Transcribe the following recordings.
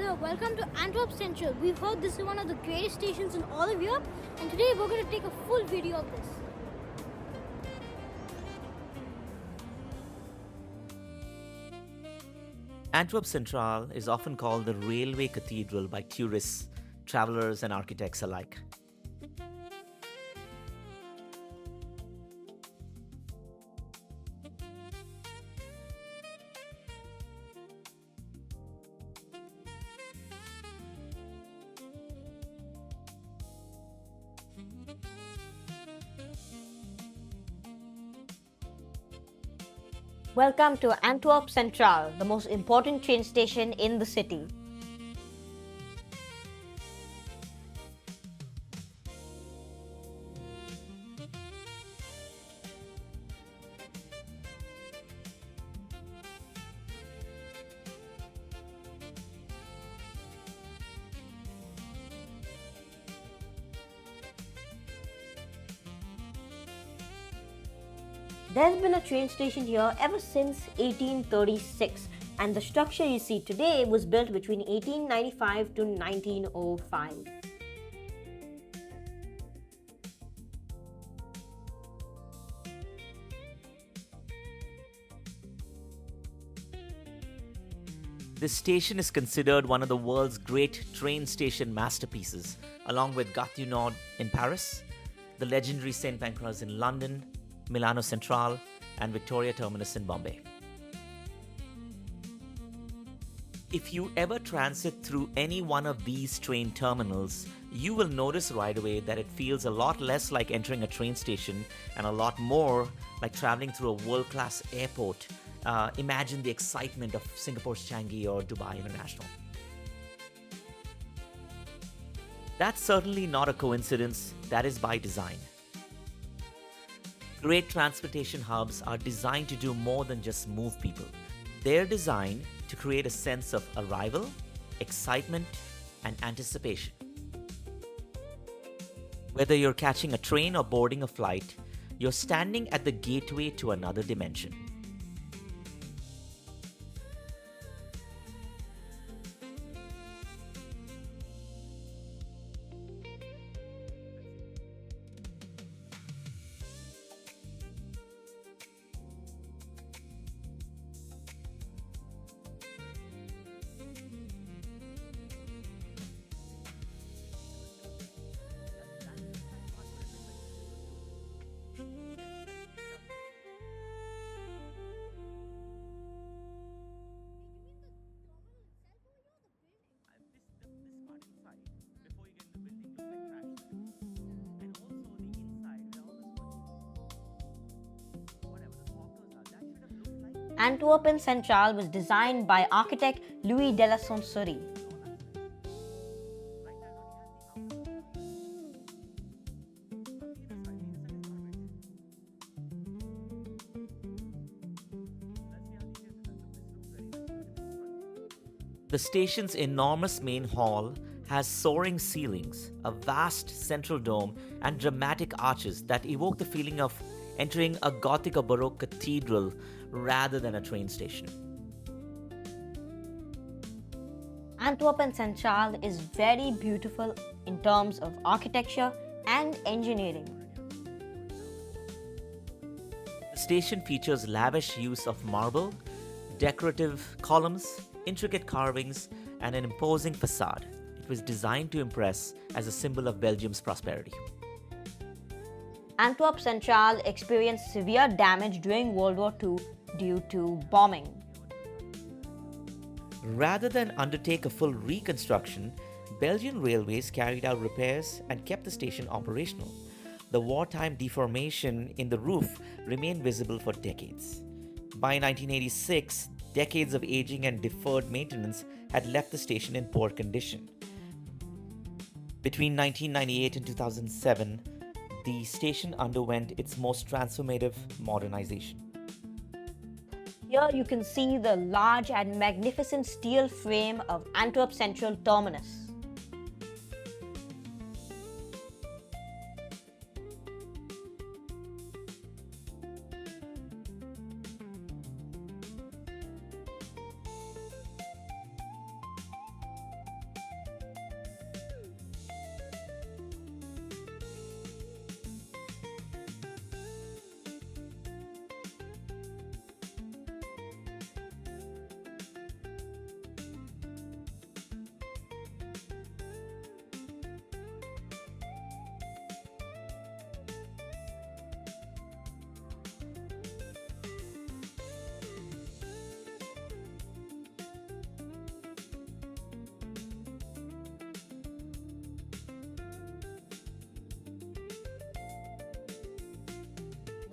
everyone, welcome to Antwerp Central. We've heard this is one of the greatest stations in all of Europe, and today we're going to take a full video of this. Antwerp Centraal is often called the railway cathedral by tourists, travelers, and architects alike. Welcome to Antwerp Centraal, the most important train station in the city. There's been a train station here ever since 1836, and the structure you see today was built between 1895 to 1905. This station is considered one of the world's great train station masterpieces, along with Gare Du Nord in Paris, the legendary St Pancras in London, Milans Central, and Victoria Terminus in Bombay. If you ever transit through any one of these train terminals, you will notice right away that it feels a lot less like entering a train station and a lot more like traveling through a world-class airport. Imagine the excitement of Singapore's Changi or Dubai International. That's certainly not a coincidence, that is by design. Great transportation hubs are designed to do more than just move people. They're designed to create a sense of arrival, excitement, and anticipation. Whether you're catching a train or boarding a flight, you're standing at the gateway to another dimension. Antwerp Centraal was designed by architect Louis de la Soncerie. The station's enormous main hall has soaring ceilings, a vast central dome, and dramatic arches that evoke the feeling of entering a Gothic or Baroque cathedral rather than a train station. Antwerp Centraal is very beautiful in terms of architecture and engineering. The station features lavish use of marble, decorative columns, intricate carvings, and an imposing facade. It was designed to impress as a symbol of Belgium's prosperity. Antwerp Centraal experienced severe damage during World War II due to bombing. Rather than undertake a full reconstruction, Belgian Railways carried out repairs and kept the station operational. The wartime deformation in the roof remained visible for decades. By 1986, decades of aging and deferred maintenance had left the station in poor condition. Between 1998 and 2007, the station underwent its most transformative modernization. Here you can see the large and magnificent steel frame of Antwerp Central Terminus.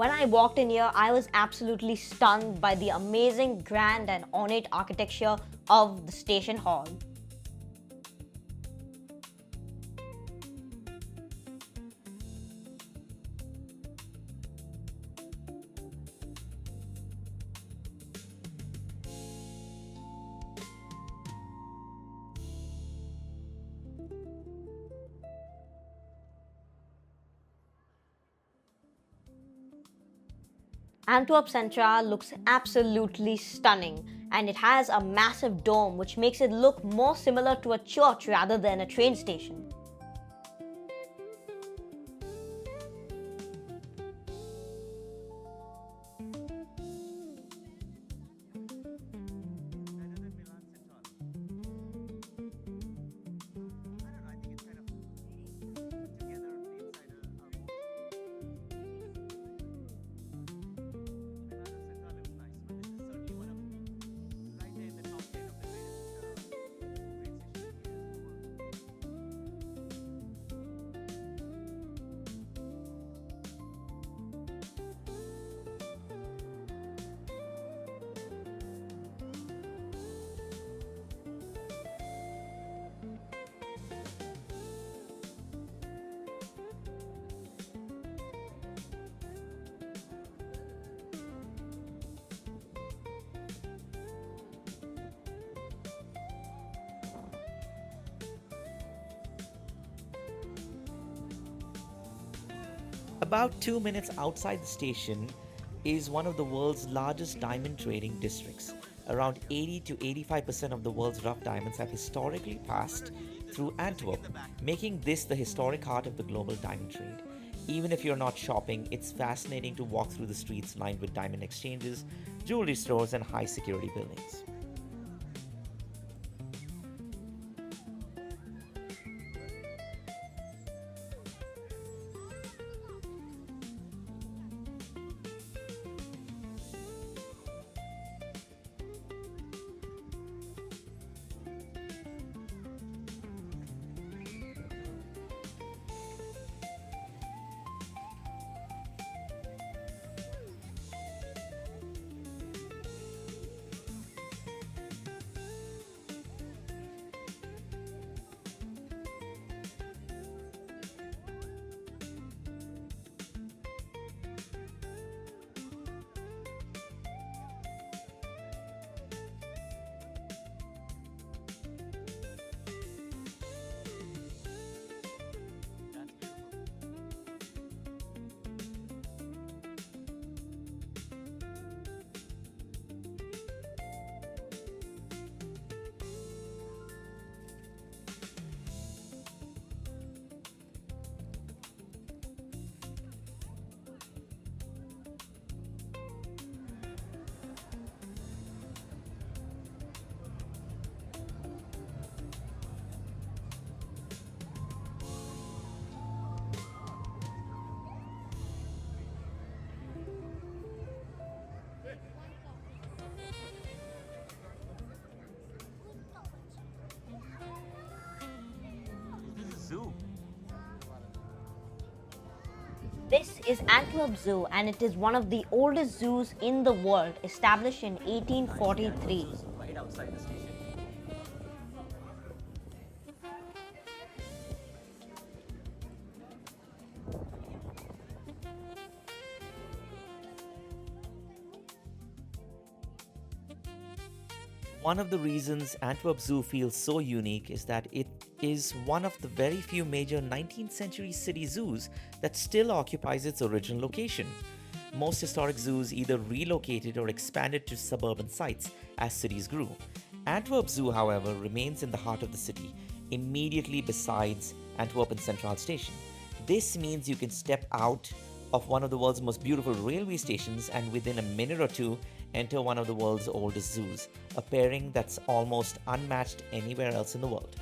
When I walked in here, I was absolutely stunned by the amazing, grand, and ornate architecture of the station hall. Antwerp Centraal looks absolutely stunning, and it has a massive dome which makes it look more similar to a church rather than a train station. About 2 minutes outside the station is one of the world's largest diamond trading districts. Around 80 to 85% of the world's rough diamonds have historically passed through Antwerp, making this the historic heart of the global diamond trade. Even if you're not shopping, it's fascinating to walk through the streets lined with diamond exchanges, jewelry stores, and high security buildings. This is Antwerp Zoo, and it is one of the oldest zoos in the world, established in 1843. Right outside the station. One of the reasons Antwerp Zoo feels so unique is that it is one of the very few major 19th century city zoos that still occupies its original location. Most historic zoos either relocated or expanded to suburban sites as cities grew. Antwerp Zoo, however, remains in the heart of the city, immediately besides Antwerp Centraal station. This means you can step out of one of the world's most beautiful railway stations and within a minute or two enter one of the world's oldest zoos, a pairing that's almost unmatched anywhere else in the world.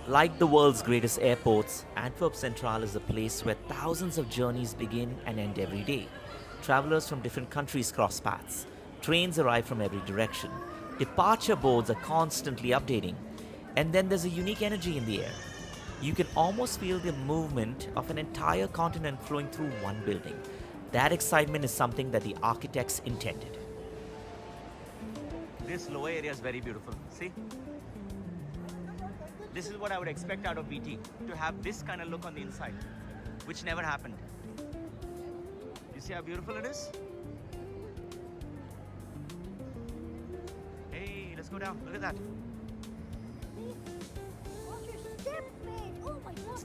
Like the world's greatest airports, Antwerp Centraal is a place where thousands of journeys begin and end every day. Travelers from different countries cross paths. Trains arrive from every direction. Departure boards are constantly updating. And then there's a unique energy in the air. You can almost feel the movement of an entire continent flowing through one building. That excitement is something that the architects intended. This lower area is very beautiful. See? This is what I would expect out of VT, to have this kind of look on the inside, which never happened. You see how beautiful it is? Hey, let's go down. Look at that. Watch your step, man. Oh my god.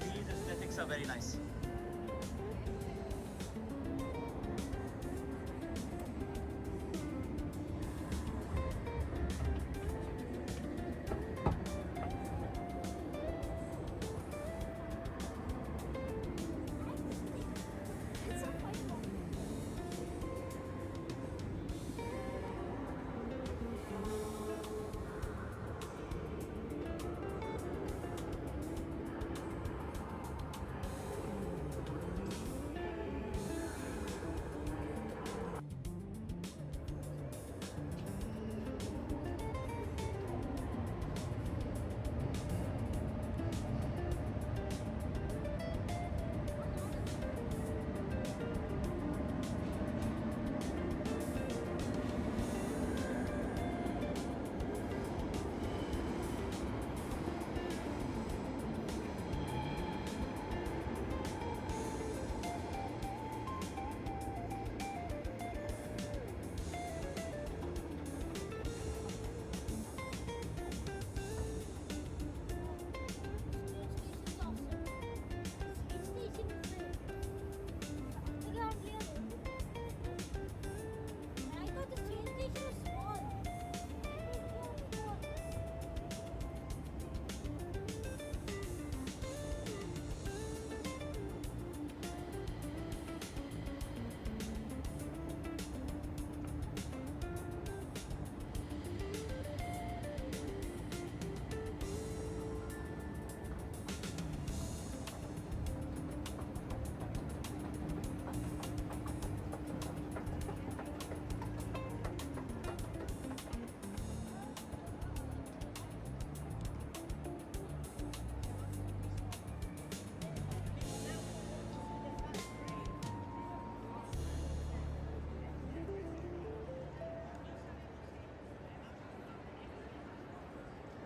These aesthetics are very nice. It's a fight one.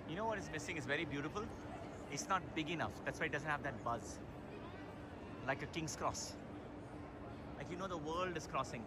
You know what is missing? Is very beautiful. It's not big enough. That's why it doesn't have that buzz. Like a King's Cross. Like, you know, the world is crossing.